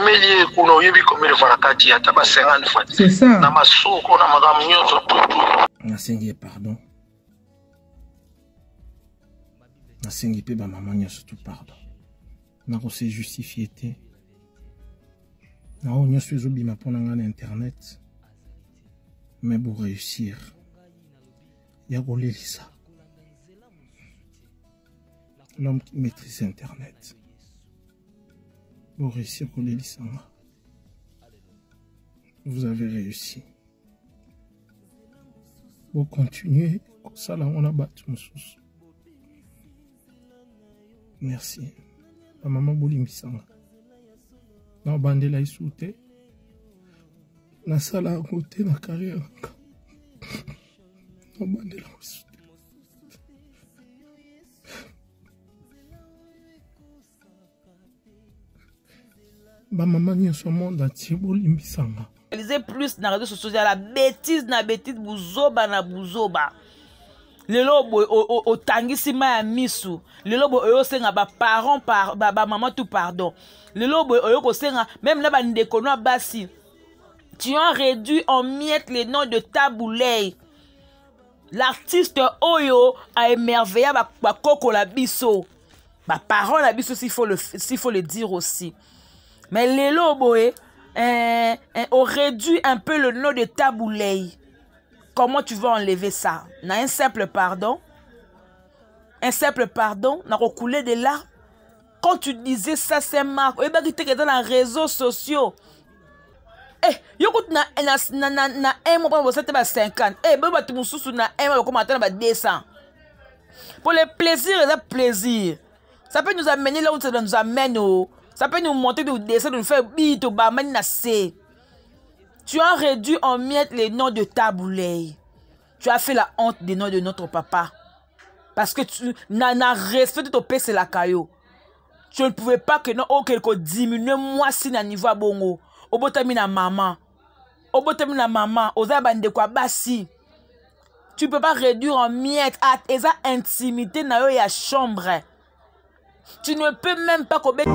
melie kuno yebi komele varakati ata ba 50 fois. C'est ça. Na masoko na magamu nyonso tutu. Nasengi pardon. Nasengi pe ba maman nyonso tout pardon. Na ko se justifier te. Na o nyonso ezobima pona nga na internet. Mais pour réussir, il y a ça. L'homme qui maîtrise internet. Pour réussir, ça. Vous avez réussi. Pour continuer, comme ça là on a battu mon sous. Merci. La maman Bolimisanga. Na bandela isouté. Na sala à côté na carrière. Na bandela isouté. Ba maman ni son monde entier Bolimisanga. Lisez plus na réseaux sociaux la bêtise buzoba na buzoba. Lelo boy o tangisi ma ya misu. Lelo boy o senga ba parents ba maman tout pardon. Lelo boy o ko senga même na ba ndeko no basi. Tu as réduit en miettes les noms de Taboulay. L'artiste Oyo a émerveillé ba koko la biso. Ba parents la biso s'il faut le dire aussi. Mais Lelo boy on réduit un peu le nom de Taboulay. Comment tu vas enlever ça? Na un simple pardon. Un simple pardon. Na recoulé de larmes. Quand tu disais ça, c'est marque. Et bien, tu étais dans les réseaux sociaux. Eh, yokut na un mois pour 50. Eh, ben, tu me sous na un mois comment attendre 200. Pour le plaisir, c'est plaisir. Ça peut nous amener là où ça nous amène. Ça peut nous monter, nous descendre, nous faire bite au bas, maintenant c'est. Tu as réduit en miettes les noms de Taboulay. Tu as fait la honte des noms de notre papa. Parce que tu n'as respecté ton père, c'est la caillou. Tu ne pouvais pas que non, quelque diminue moi si na niveau bongo. Au bout de la maman. Au bout de la maman. Aux abandés quoi bassi. Tu ne peux pas réduire en miettes à esa intimité na yo ya chambre. Tu ne peux même pas commettre.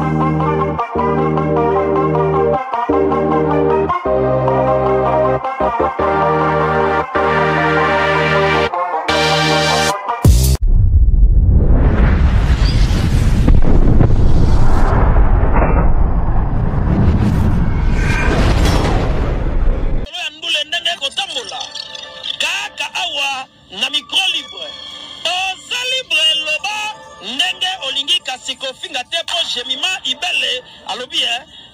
na micro libre oza libre loba ndenge olingi kasiko finga te po jemima ibele alobi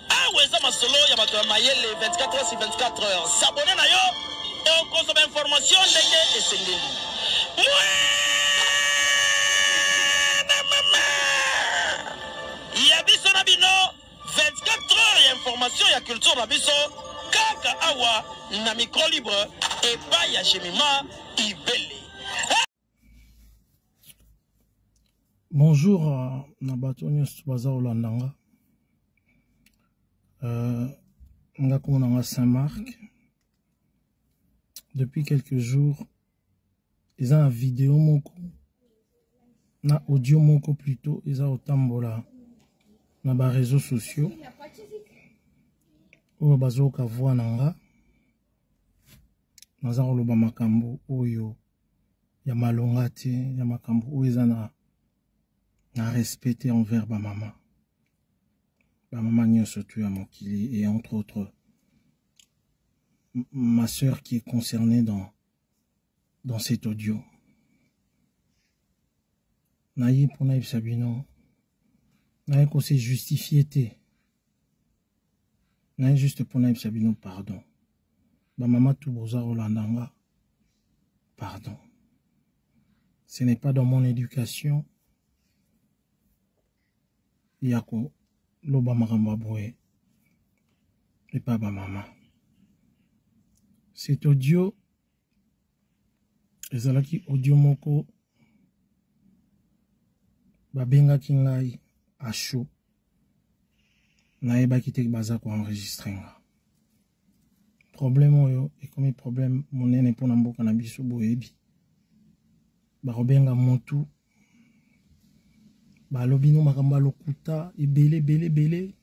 aweza masolo ya bato ya mayele 24 heures sur 24 heures s'abonner na yo okozoma information ndenge esengeli ya biso na bino 24 heures ya information ya culture na biso kaka awa na micro libre epai ya jemima ibele. Bonjour à Nabatoni Baza Olandanga. Ngakonanga Saint-Marc. Depuis quelques jours, ils ont une vidéo moko, na audio moko plutôt, ils ont autambola na ba réseaux sociaux. Oyo bazoka voix nanga. Naza oloba makambo oyo ya malonga te, ya makambo oyo eza na respecter envers ma maman. Ma maman nyonso tu ya mokili et entre autres ma sœur qui est concernée dans cet audio. Naïe pour naïe sabino. Naïe qu'on s'est justifié te. Naïe juste pour naïe sabino pardon. Ma maman tout boza Rolandanga. Pardon. Ce n'est pas dans mon éducation. Yako loba maramba boye. Et pas ma maman. Cet audio, ezalaki audio moko babenga kingai à chaud. Naeba ki te baza ko enregistrer nga. Problème oyo et comme problème monene pona mboka na biso boyebi. Ba robenga montu. Ba lobino makamba lokuta ebele bele.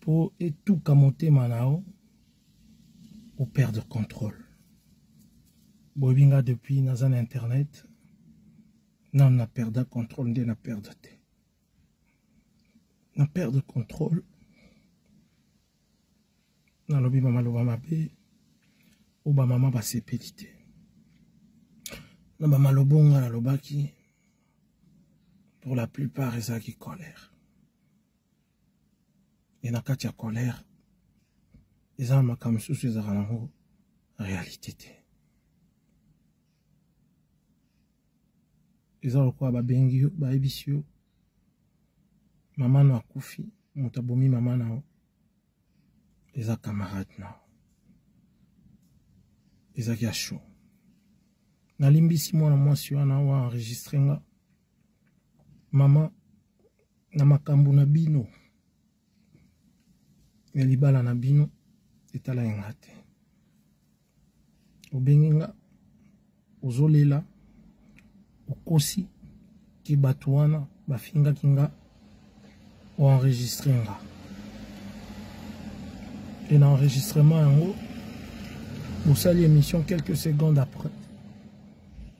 pour et tout kamote manao ou perdre contrôle. Bobinga depuis dans internet, non na perdre contrôle, de na perdre te. Na perdre contrôle. Na lobi mama loba mabe, ou ba mama ba sepelite. Na ba malobonga la lobaki, pour la plupart ils qui colère. Et na kati ya colère, ils ont ma comme sous ces arrangements réalité. Ils ont quoi ba bengio ba ebisio. Maman na kufi, mutabomi maman na. Ils ont camarades na. Ils ont chaud. Na limbisi mwana mwasi wana wa enregistrer nga. Mama na makambo na bino. Ya libala na bino etala ngate. Obenginga ozolela okosi ki batuana bafinga kinga o enregistrer nga. Et l'enregistrement yango vous sali émission quelques secondes après.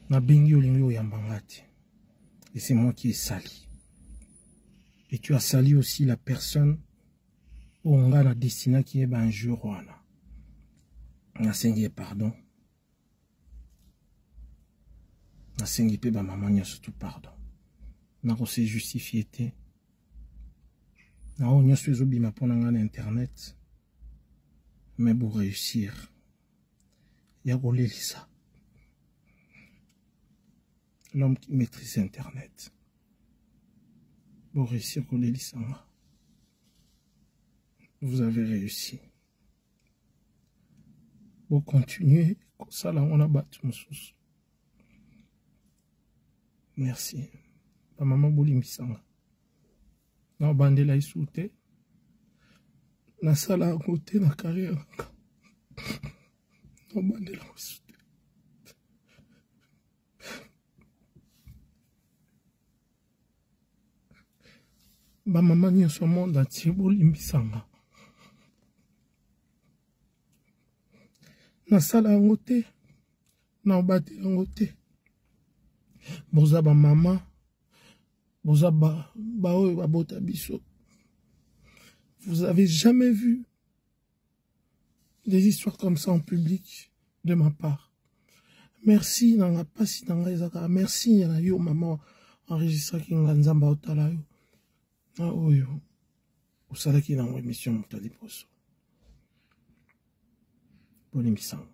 Na bengi olingi oyambangati. Et c'est moi qui ai sali. Et tu as sali aussi la personne où on a destiné qui est un jour. On a sengé pardon. On a sengé pe ba maman surtout pardon. On a aussi justifié. On a suis obligé pour internet. Mais pour réussir, il y a Lisa. L'homme qui maîtrise internet. Pour réussir, Lisa. Vous avez réussi. Pour continuer, comme ça là on a battu mon sous. Merci. Ma maman Bolimisanga. Na bandela isute. Na sala à côté na carrière. Na bandela isute. Ma maman n'y a son monde entier Bolimisanga. Na sala à côté. Na batela à côté. Boza ba maman. Boza ba bota biso. Vous avez jamais vu des histoires comme ça en public de ma part. Merci nanga pasi nanga ezaka. Merci na yo maman enregistra ki nzamba otala yo. Na oyo. Osala ki na émission mutali poso. Bonne émission.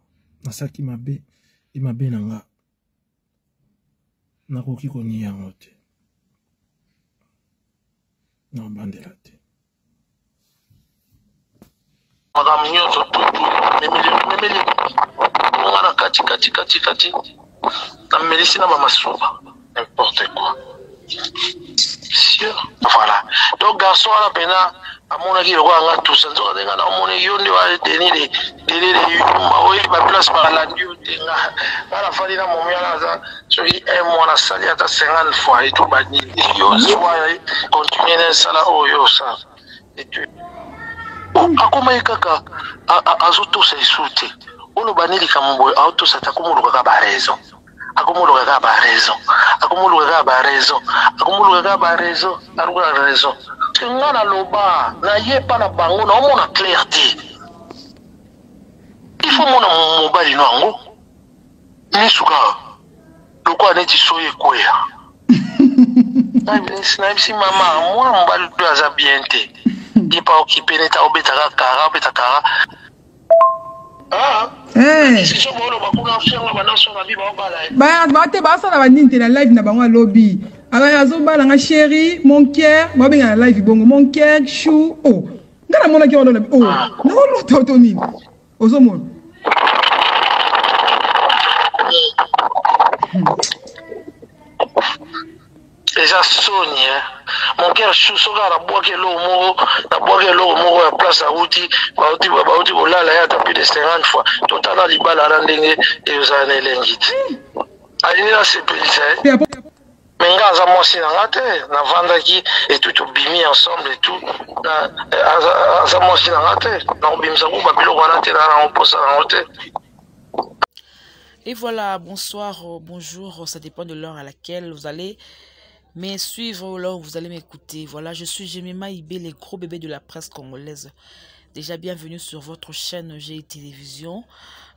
Na sa ki mabe nanga. Na koki koni yango te. Na bandela te. Madame nyonso tutu memeli ngana kati na melisi na mamasuba n'importe quoi. Sûr. Voilà. Donc garçon à la pena à mon avis le roi a tout ça donc na mon yo ndi wa tenir les oui ma place par la dieu tenga la fali na mon mia là so un mois na sali ata 50 fois et tout bani yo soit continuer na sala oyo ça et tu akoma ikaka azoto sa isute ono banili kambo auto sa takumuluka ka ba raison akumuluka ka ba raison aluka raison ngana loba na yepa na bango na omona clarté il faut mona mobali nango nisuka lokwa neti soye kwea na bisi mama moi mobali aza bien te il pas occupé neta obeta kara basala banini na live na bango alobi azobala nga chéri mon cœur babenga na live bongo mon cœur chou oh ngana mona ki olola oh na olo to nini ozomona déjà Sonia mon cœur chou soka la boire que l'eau moko ya place à outil bauti bolala ya tapis de 50 fois totala libala randenge et usana elengit alina c'est plaisir mais nga aza mwasi na nga te navandaki etu tobimi ensemble etu aza mwasi na nga te nakobimisa ku babiloko wana te na mposa nango te. Et voilà, bonsoir, bonjour, ça dépend de l'heure à laquelle vous allez me suivre ou alors vous allez m'écouter. Voilà, je suis Jemima Ibé, les gros bébés de la presse congolaise. Déjà bienvenue sur votre chaîne GI Télévision.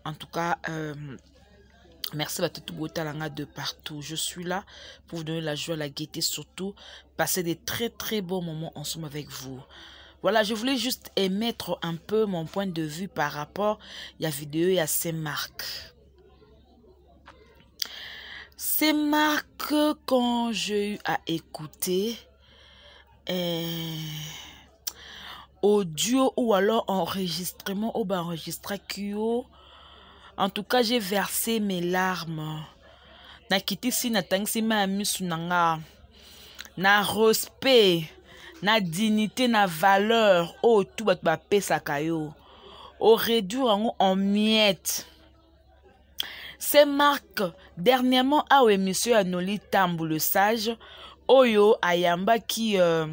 En tout cas, merci à tout Botalanga de partout. Je suis là pour vous donner la joie, la gaieté, surtout passer des très beaux moments ensemble avec vous. Voilà, je voulais juste émettre un peu mon point de vue par rapport à la vidéo et à ces marques. Ces marques, quand j'ai eu à écouter audio ou alors enregistrement ou enregistré QO, en tout cas j'ai versé mes larmes. Na kiti si na tangisi ma misu nanga, na respect, na dignité, na valeur, oh tout bat ba pesa kayo, au réduire en miettes. Ces marques, dernièrement, à monsieur Anoli Tambou le sage, Oyo Ayamba qui, je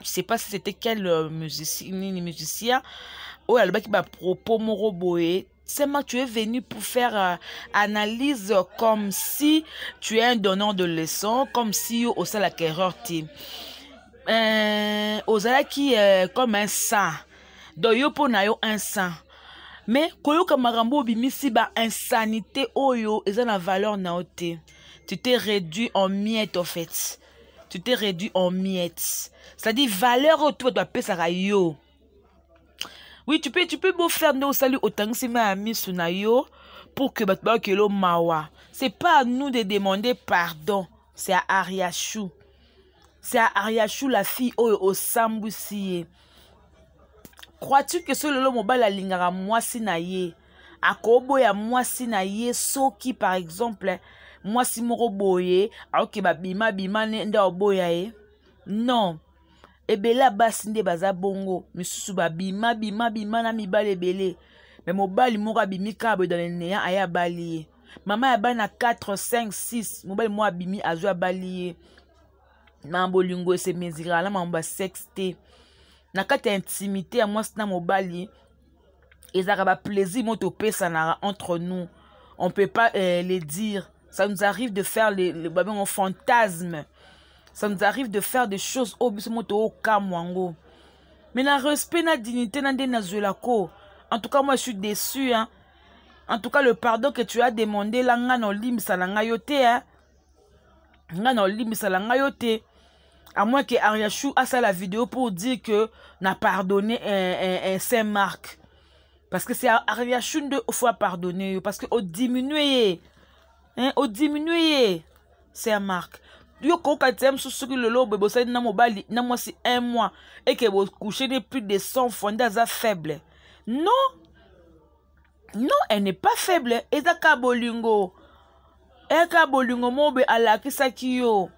sais pas si c'était quel musicien, Oyo Ayamba qui m'a propos Moroboé. Ces marques, tu es venu pour faire analyse comme si tu es un donneur de leçons, comme si au sein de la erreur team. Osala qui comme un sang, doyo po na yo un sang. Mais koyoka marambo bimisi ba insanité oyo eza na valeur na ote. Tu t'es réduit en miettes en fait. Tu t'es réduit en miettes. C'est-à-dire valeur au toi doit pesa yo. Oui, tu peux beau faire no salut autant que c'est ma ami na yo pour que batba que lo mawa. C'est pas à nous de demander pardon, c'est à Ariachou. C'est à Ariachou la fille au Sambusiye. Crois-tu que ce lolo mobile a lingara mwasi na ye? Akobo ya mwasi na ye soki par exemple mwasi moko boye aoke ba bima nda oboya ye? Non. Ebela basi nde baza bongo misusu ba bima na mibale ebele. Mais mobile moko abimi kabe dans le néant aya baliye. Mama ya bana 4 5 6 mobile mo abimi azwa baliye. Mambo lingo se mezira la mamba sexte. Na kati intimité à moi na mobali ezaka ba plaisir moto pesa na entre nous, on peut pas les dire. Ça nous arrive de faire le babon fantasme, ça nous arrive de faire des choses au biso moto au kamwango, mais na respect na dignité na de na zelako. En tout cas moi je suis déçu hein. En tout cas le pardon que tu as demandé là nga no limisa la ngayote hein, nga no limisa la ngayote. À moins que Ariachou a ça la vidéo pour dire que n'a pardonné un Saint-Marc. Parce que c'est Ariachou deux fois pardonné. Parce que au diminué. Hein, au diminué. Saint-Marc. Yo ko katem sous ce que le lobe bossé na mobile na moi c'est un mois. Et que vous couchez de plus de 100 fondas à faible. Non. Non, elle n'est pas faible. Et ça kabolingo. Et kabolingo mobe ala kisakiyo.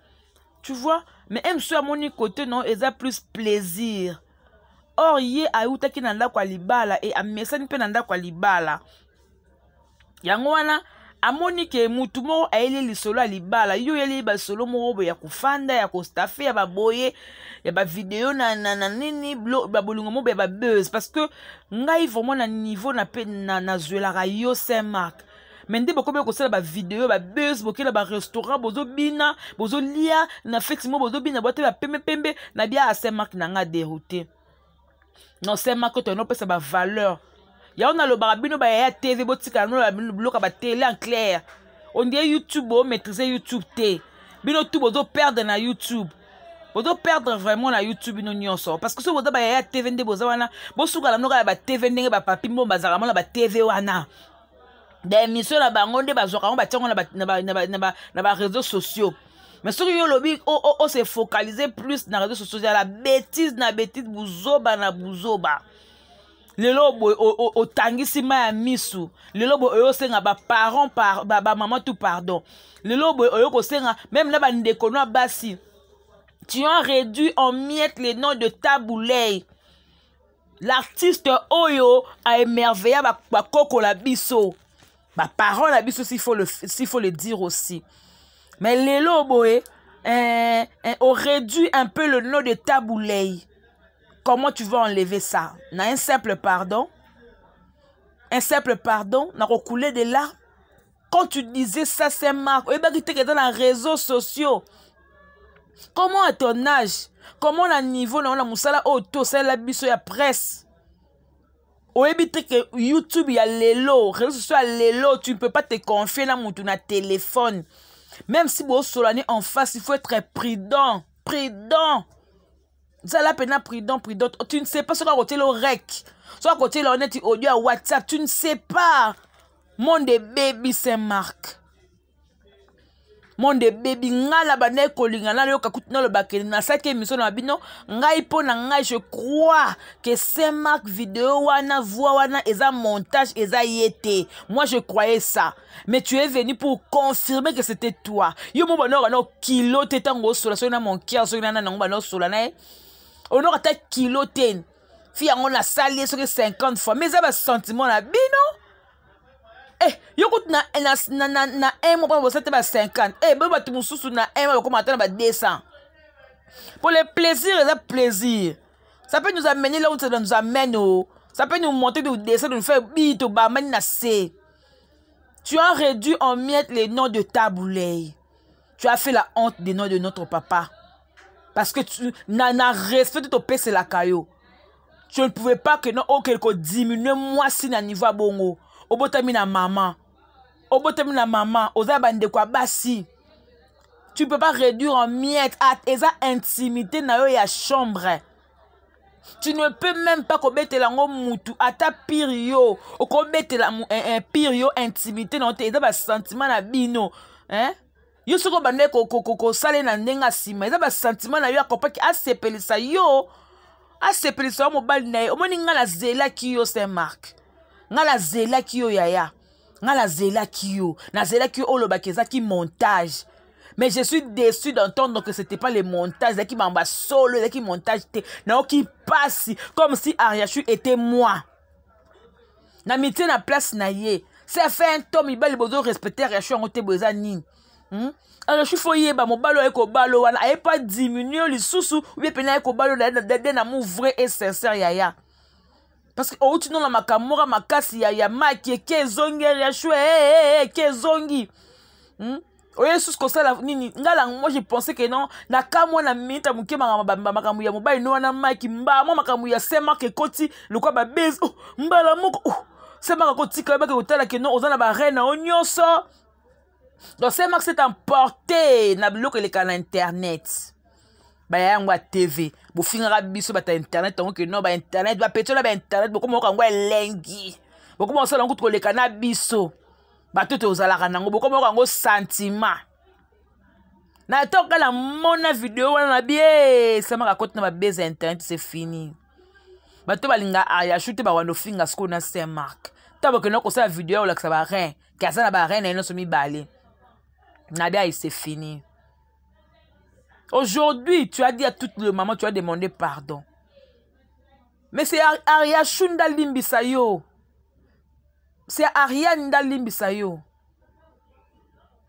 Tu vois? Mais même sur mon côté, non, ils ont plus plaisir. Or, yé a eu taki nanda kwa libala et a mesani pe nanda kwa libala. Yangwana, a monike mutumo a ele li solo a libala. Yo ele ba solo morobo ya kufanda, ya kostafe, ya ba boye, ya ba video na nini, ba bolungo mo ba buzz. Parce que, ngai vraiment na niveau na pe na zuela rayo Saint-Marc. Mais dès beaucoup de ba vidéo ba buzz bokela ba restaurant bozo bina bozo lia na feximo bozo bina bote ba pembe na bia a Saint-Marc na nga dérouté. Non Saint-Marc to no pesa ba valeur. Ya on a le barabino ba ya TV botika no ba bloka ba télé en clair. On dit YouTube o maîtriser YouTube té. Bino tout bozo perdre na YouTube. Bozo perdre vraiment na YouTube no nyonso parce que so bozo ba ya TV ndé bozo wana bosuka la no ba TV ndenge ba papi mbo bazaka na ba TV wana. Des missions là-bas, on est dans les réseaux sociaux. Mais ce que yo lobby, on s'est focalisé plus dans les réseaux sociaux. La bêtise, bouzoba na bouzoba. Le lobo au tangisi ma misu. Le lobo yo senga ba parents par ba maman tout pardon. Le lobo yo ko senga même là ba ndekono basi. Tu as réduit en miettes les noms de Taboulay. L'artiste Oyo a émerveillé ba koko la biso. Bah, parole à biso s'il faut le dire aussi. Mais Lelo Boé, on réduit un peu le nom de Taboulay. Comment tu vas enlever ça? On a un simple pardon. Un simple pardon. On a recoulé de larmes. Quand tu disais ça, c'est Marc. Et bien, tu étais dans les réseaux sociaux. Comment à ton âge? Comment à niveau, on a moussala auto, c'est la biso ya presse. Au éviter que YouTube, il y a Lelo. Réseaux sociaux, Lelo, tu ne peux pas te confier dans mon téléphone. Même si vous solennez en face, il faut être prudent. Prudent. Ça là, peine prudent. Tu ne sais pas ce qu'on a côté le rec. Soit à côté le net audio à WhatsApp. Tu ne sais pas. Mon de baby, c'est Marc. Mon de baby, ngala bande kolinga na le kakut na le bakeli na sake émission na bino ngai po na ngai je crois que c'est Marc vidéo wana voix wana eza montage eza yete. Moi je croyais ça, mais tu es venu pour confirmer que c'était toi. Yo mo bana na kilo tetango sola so na mon cœur so na na ngo bana sola na on aura ta kilo ten fi on a salé sur 50 fois mais ça va sentiment na bino. Eh, yokut na un mois pour ça te 50. Eh, beba tu mususu na un mois comment attendre 200. Pour le plaisir, et le plaisir. Ça peut nous amener là où ça nous amène. Ça peut nous monter de descendre, nous faire bite au bas, na c'est. Tu as réduit en miettes les noms de Taboulay. Tu as fait la honte des noms de notre papa. Parce que tu n'as respecté ton père, c'est la caillou. Tu ne pouvais pas que non, oh, quelque diminue moi si na niveau bongo. Obotami na maman. Obotami na maman. Oza bande kwa basi. Tu ne peux pas réduire en miettes à esa intimité na yo ya chambre. Tu ne peux même pas kobete la ngo mutu ata pire yo. Okobete la pire yo intimité na te eza ba sentiment na bino. Hein? Yo soko bande ko sale na ndenga sima. Eza ba sentiment na yo akopaki asepelisa yo. Asepelisa yo mobali na yo. Omoni nga la zela ki yo c'est Marc. Nga la zela ki yo yaya. Nga la zela ki yo. Na zela ki yo oloba keza ki montage. Mais je suis déçu d'entendre que c'était pas le montage. C'est qui m'amba solo. C'est qui montage. Non, qui passe. Comme si Ariachu était moi. Na mité na place na ye. C'est fait un tome. Il va le besoin respecter Ariachu en côté besoin ni. Ariachu foye ba mon balo eko balo wana. Aye pas diminuer le sous-sous. Ou bien pena eko balo d'un amour vrai et sincère yaya. Parce que oh tu non la makamora makasi ya maki kezongi Ariachu kezongi. Oye sous comme ça la nini ngala moi je pensais que non na kamwa na minta muke makamu ya mobile no na maki mba moi makamu ya sema ke koti le quoi ba base mbala moko sema koti ka ba ke otala que non ozana ba reine onyoso. Donc sema que c'est emporté na bloqué les canaux internet. Ba ya ngwa TV bo fingara biso ba ta internet donc que non ba internet ba petola ba internet bo ko ngwa lengi bo ko mo sala ngutko le canal biso ba tout ozalaka nango bo ko mo ngo sentiment na toka la mona vidéo wana bien ça m'a raconté na ba base internet c'est fini ba to balinga aya shooter ba wano finga sko na Saint Marc tabo que non ko sa vidéo la ça ba rien kaza na ba rien na so mi balé na bien c'est fini. Aujourd'hui, tu as dit à toute le maman, tu as demandé pardon. Mais c'est Ariachu Ndalimbisayo. C'est Ariane Ndalimbisayo.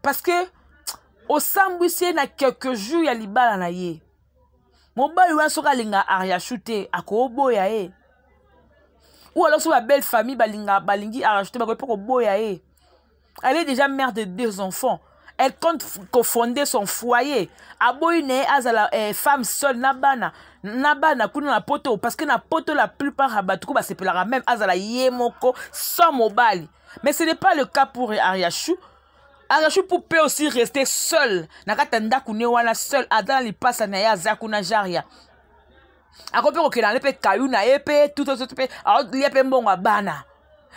Parce que, au Samboussier, il y a quelques jours, il y a l'Ibala na ye. Mon bal, il y a linga Ariachu te, à Kobo ya ye. Ou alors, sur la belle famille, balingi Ariachu te, Kobo ya ye. Elle est déjà mère de 2 enfants. Elle compte fonder son foyer. Aboyne azala femme seule nabana kuna na poto parce que na poto la plupart abatuko ba sepelaka même azala yemoko sans mobali. Mais ce n'est pas le cas pour Ariachu. Ariachu peut aussi rester seul. Nakata ndaku ne wana seul adala li passa na ya zakuna jaria. Akope ko kela lepe kayuna epe tout pe alors lepe mbonga bana.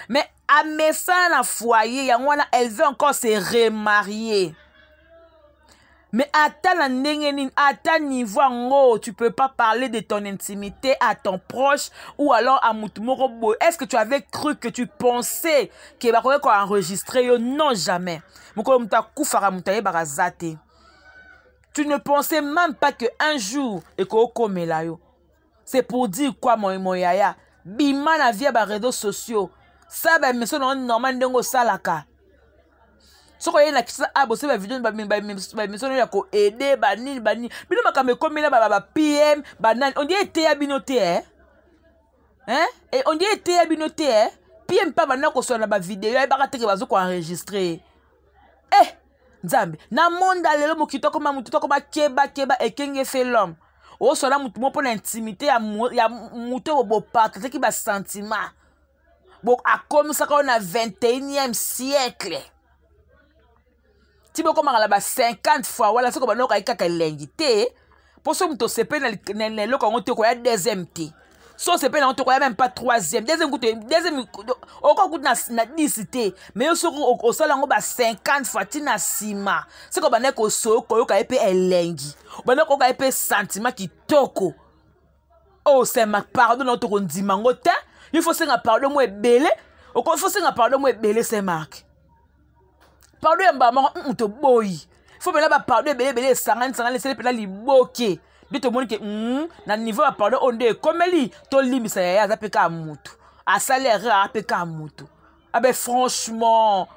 Mais à Messana foyer, elle veut encore se remarier. Mais à ta niveau, tu peux pas parler de ton intimité à ton proche ou alors à Moutumorobo. Est-ce que tu avais cru que tu pensais qu'il va enregistrer? Non, jamais. Tu ne pensais même pas qu'un jour, c'est pour dire quoi, mon yaya? Bima na via ba réseaux sociaux. Ça, ben, monsieur, non, normal, salaka. soko ye na kisa abose ba video ba mission ya ko aider ba nini bino makame komela ba PM ba nani on dit été ya binoté et on dit été ya binoté PM pa bana ko sona ba video ya ba teke bazo ko enregistrer nzambe na monda lelo mokitoko ma mutu ko ba keba ekenge fait l'homme o sona mutu mo pona intimité ya mutu bo partager ki ba sentiment bon a comme ça qu'on a 21e siècle ti boko mangala ba 50 fois wala soko banoka ikaka lengité pour so muto sepe na loko ngote ko ya deuxième té so sepe na ngote ko ya même pas troisième deuxième oko kutu na 10 té mais yo soko o sala ngo ba 50 fois ti na sima soko baneko soko yo ka epe elengi baneko ka epe sentiment kitoko oh c'est ma pardon na to kondima ngote il faut senga pardon mo ebele il faut senga pardon mo ebele c'est marque pardon yamba mo to boy il faut bela ba pardon ebele sangani c'est pela liboke de to moni ke na niveau ba pardon onde komeli to limisa ya za peka mutu a salaire a peka mutu abe franchement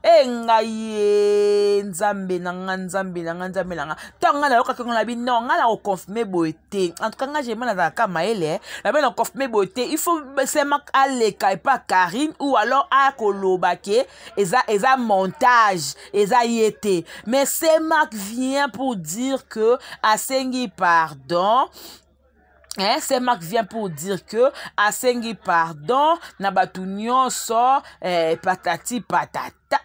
ngaye nzambe nanga tanga na yoka kanga bino ngala o confirmer boete en tout cas nga j'ai mal na ka maele la ben on confirmer boete il faut c'est mak aleka et pas Karine ou alors a kolobake eza montage eza yete mais c'est Marc vient pour dire que asengi pardon. C'est Marc vient pour dire que asengi pardon na batu nyonso patati patata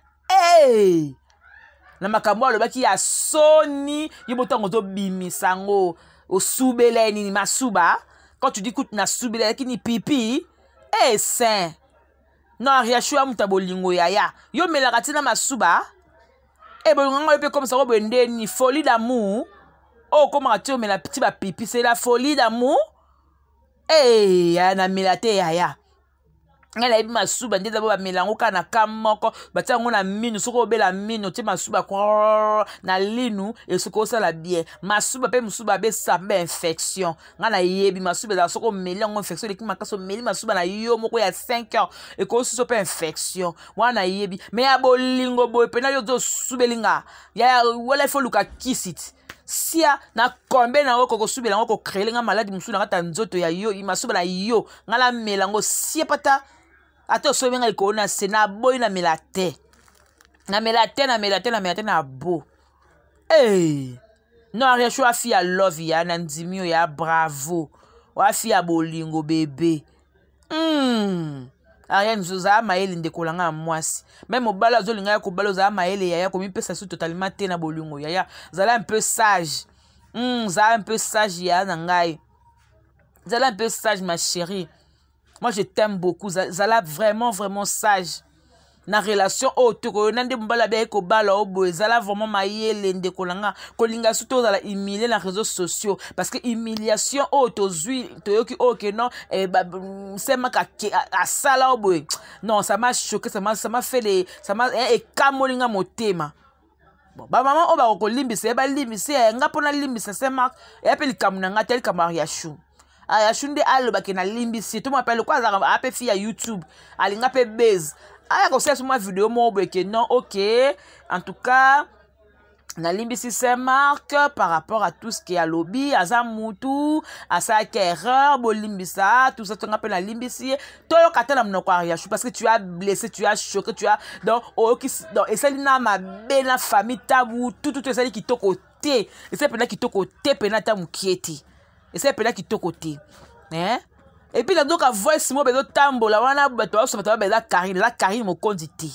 na makambo alobaki ya soni yibotango to bimisango osubele ni masuba quand tu dis écoute na subele kini pipi saint non riachua mutabolingo yaya yo melaka tina masuba bolingo pe comme ça robende ni folie d'amour. Oh, comment tu mets la petite pipi, c'est la folie d'amour. Na milate yaya. Elle a eu ma souba, dit d'abord mélango kana kamoko, batia ngona minu, soko bela minu, ti ma souba kwa na linu, et soko ça la bien. Ma souba pe musuba be sa be infection. Ngana yebi ma souba da soko mélango infection, ki makaso meli ma souba na yo moko ya 5 heures, et ko so pe infection. Wana yebi, mais ya bolingo boy pena yo zo subelinga. Ya wala il faut luka kisit. Sia na kombe na oko subela ngoko créer nga maladi musula ngata nzoto ya yo imasuba na yo ngala melango sia pata ata so benga ikona sena boy na melate na bo no aria shwa fi ya love ya na ndimio ya bravo wa fi ya bolingo bébé aria nzuza maele ndekola nga mwasi même obala zolinga ya kobala za maele ya komi pesa su totalement te na bolingo ya zala un peu sage zala un peu sage ya na ngai zala un peu sage ma chérie, moi je t'aime beaucoup, zala vraiment sage na relation to nande mbala be ko bala obo zala vraiment mayele ndekolanga kolinga suto zala humilier na réseaux sociaux parce que humiliation to zui to yoki que non c'est ma a sala obo non ça m'a choqué, ça m'a fait kamolinga motema. Bon ba maman oba ko limbisa ba limbisa nga pona limbisa c'est ma et appelle kamunanga tel kamaria chou ayashunde aloba ke na limbisi tout m'appelle quoi ça ape fi ya YouTube alinga pe base aya ko sur ma vidéo mo que non OK en tout cas na limbisi c'est marque par rapport à tout ce qui est à lobby azamutu asa erreur bo limbisa tout ça tu appelle na limbisi to yo katana mnoko ayashu parce que tu as blessé, tu as choqué, tu as donc et ça na ma belle famille tabu tout ça qui to côté et c'est pendant qui to côté penata mukieti. Et c'est peut-être qui te côté. Et puis, donc, à voir si moi, je tambo, la wana, la Karine, mon condité.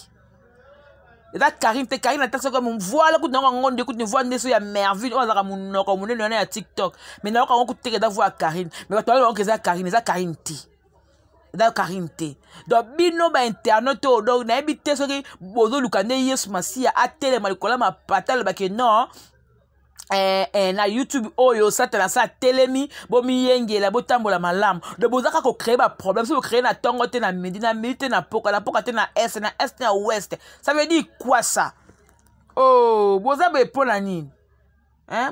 La Karine, la taxe comme on voit, là, on écoute, on voit, on a merveille, on a mon à TikTok. Mais là, on écoute, on voit Karine. Mais toi, on a Karine, la Karine, la Karine. Donc, bino, ba internet, donc, na ebité, ce qui, bozo, lukane, yes, ma si, a télé, malikola, ma patale, ba que non. Na YouTube oyo satana sa telemi bomi yengela botambola malamu de bozaka ko créer ba problème si vous créer na tongo te na midi te na poka te na est na ouest, ça veut dire quoi ça? Oh boza be pona nini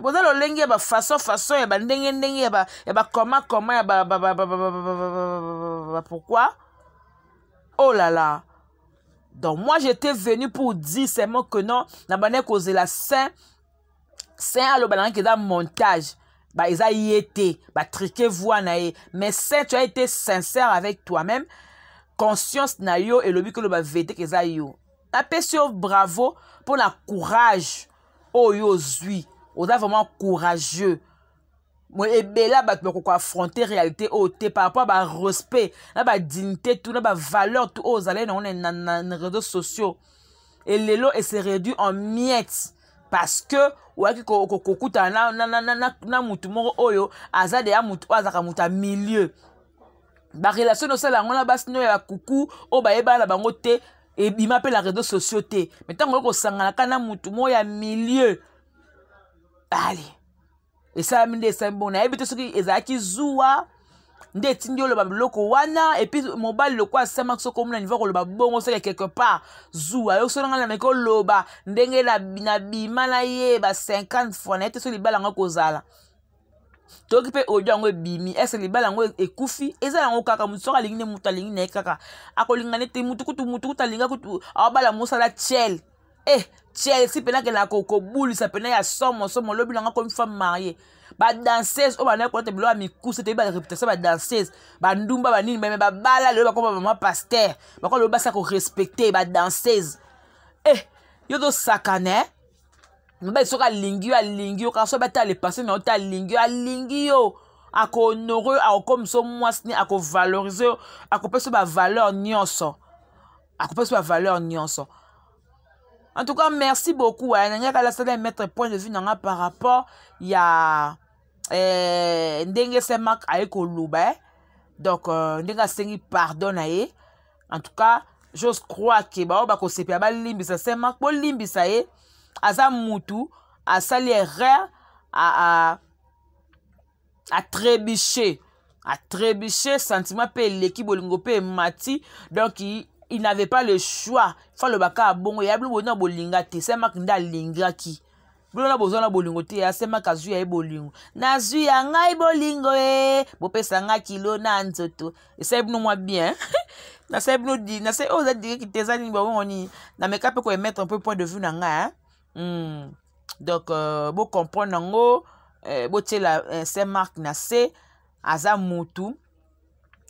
boza lo lenge ba façon ya ba ndenge ya ba comment ya ba pourquoi? Oh là là Donc, moi, j'étais venu pour dire seulement que non, n'a pas causé la Saint à l'obalan qui est dans montage. Bah, ils a y été, bah, triqué voix naïe. Mais Saint, tu as été sincère avec toi-même. Conscience na yo et le but que le ba vete que ça yo. Appelle bravo pour la courage. Oh yo zui. On a vraiment courageux. Moi et bella ba ko affronter réalité au te par rapport à respect, na ba dignité tout, na ba valeur tout aux allez on est dans réseaux sociaux. Et lelo et se réduit en miettes parce que ouais ko kuta na mutu moko oyo azade ya mutu azaka muta milieu. Ba relation no sala ngona basino ya kuku o ba eba na bango te et il m'appelle la réseaux sociaux te. Mais tant ko sangana kana mutu mo ya milieu. Allez. Et ça mine de sembo na ebite soki ezaki zuwa nde tindio le babloko wana et puis mobile le quoi ça max comme na niveau ko le babongo c'est quelque part zuwa yo so ngana meko loba ndenge na bima na ye ba 50 fois na ete so libala ngako zala to ki pe odio ngo bimi est libala ngo ekufi ezala ngo kaka mutu soka lingine mutu alingi na kaka akolingana te mutu kutu alinga kutu abala musala chel Chelsea pena que la coco boule ça pena ya somo lobi langa comme femme mariée ba danseuse o ba na ko te bilo ami couche te ba réputation ba danseuse ba ndumba ba nini ba bala le ba ko ba pasteur ba ko le ba ça ko respecter ba danseuse yo do sakane ba so ka lingi yo ka so ba ta le passer mais o ta lingi yo ako honorer ako comme so mwasni ako valoriser ako peso ba valeur nyonso En tout cas, merci beaucoup. Je mettre point de vue par rapport à Ndenge Semak Aeko Loubé. Donc, Ndenge Sengi pardon. En tout cas, j'ose croire que Bao Sepi Aba Limbisa Semak, Bo Limbisa Aza Moutou, a sali erreur, à trébucher. À trébucher, sentiment pe l'équipe Bolingo pe Mati. Donc, il n'avait pas le choix. Il faut le baka bon. Il y a plus de bolinga te. C'est mak nda linga ki. Blona na bozona bolingo te. C'est mak azu ya bolingo. Nazu ya ngai bolingo Bo pesa nga kilo na nzoto. Et c'est nous moi bien. Na c'est nous dit. Na c'est aux dire qui te zani bon oni. Na me ka pe ko mettre un peu point de vue na nga Donc bo comprendre ngo bo te la c'est marque na c'est aza mutu.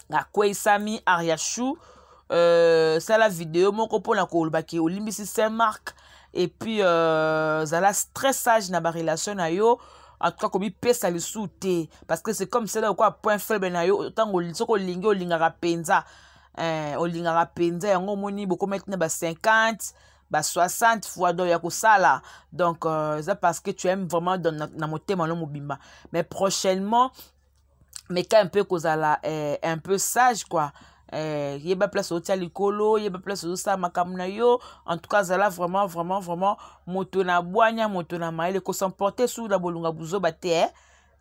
Na Kweisami Ariachou. C'est la vidéo mon copain la kolbaki Olympisi Saint-Marc et puis zala stressage na ba relation na yo en tout cas comme il pèse le souté parce que c'est comme c'est là quoi point faible na yo tant ko lingi olingaka penza yango moni boko mettre na ba 50 ba 60 fois do ya ko sala donc c'est parce que tu aimes vraiment dans na motema no mobimba mais prochainement mais quand un peu kozala un peu sage quoi yeba place au tialikolo yeba place au sa makamna yo en tout cas zala vraiment moto na boanya moto na maile ko s'emporter sous la bolunga buzo bate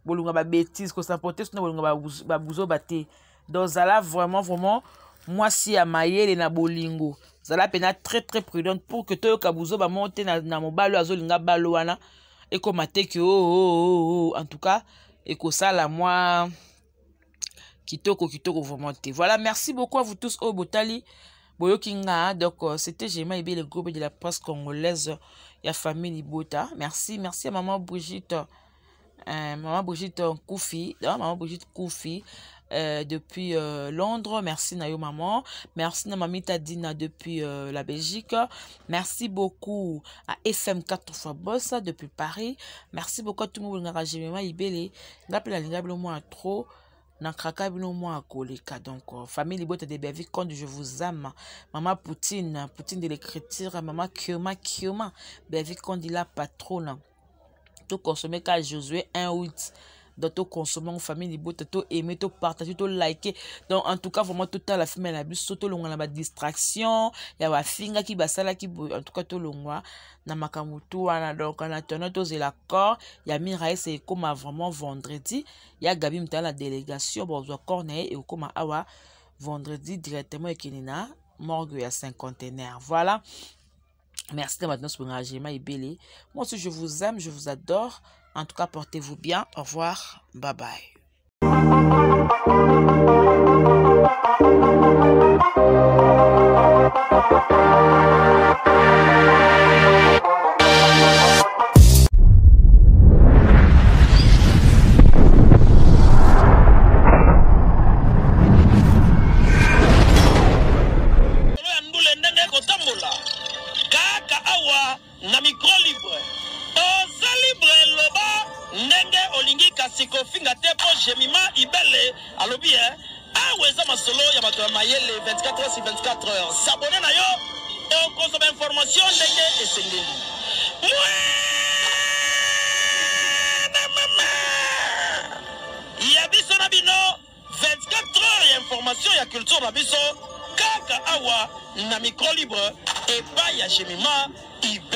bolunga ba bêtise ko s'emporter sous la bolunga ba buzo bate donc zala vraiment moi si à maile na bolingo zala pena très prudente pour que to ka buzo ba monter na mobalo azolinga balo wana et ko mate que en tout cas et ko sala moi Kitoko vraiment. Voilà, merci beaucoup à vous tous au Botali. Boyokinga, donc c'était Gemma Ibé, le groupe de la presse congolaise, la famille Libota. Merci à maman Brigitte Koufi, maman Brigitte Koufi depuis Londres. Merci Nayo maman. Merci na mamita Dina depuis la Belgique. Merci beaucoup à FM4 fois Bossa depuis Paris. Merci beaucoup à tout le monde qui a Gemma Ibé, la moi trop. Nakraka bino moi koleka donc famille Libota de Bervi quand je vous aime maman Poutine de l'écriture maman Kioma Bervi quand il a patronne tout consommer ka Josué 1-8 donc tout consommer en famille Libota tout aimer tout partager tout liker donc en tout cas vraiment tout à la famille la bus tout longa na distraction ya ba finga ki basala ki en tout cas tout longwa na makamutu wana donc en attendant tous la corps ya Mirae c'est comme vraiment vendredi ya Gabi mta la délégation bon corner et comme awa vendredi directement et kinina morgue ya cinquantenaire voilà. Merci de maintenant pour l'engagement et belé. Moi aussi je vous aime, je vous adore. En tout cas, portez-vous bien. Au revoir. Bye bye. Kofinga tepo jemima ibele alobi aweza masolo ya bato mayele 24 heures sur 24 heures. S'abonner na yo o consommer information ndenge esengeli. Ya biso na bino 24 heures ya information ya culture na biso kaka awa na micro libre et pas ya jemima ibele.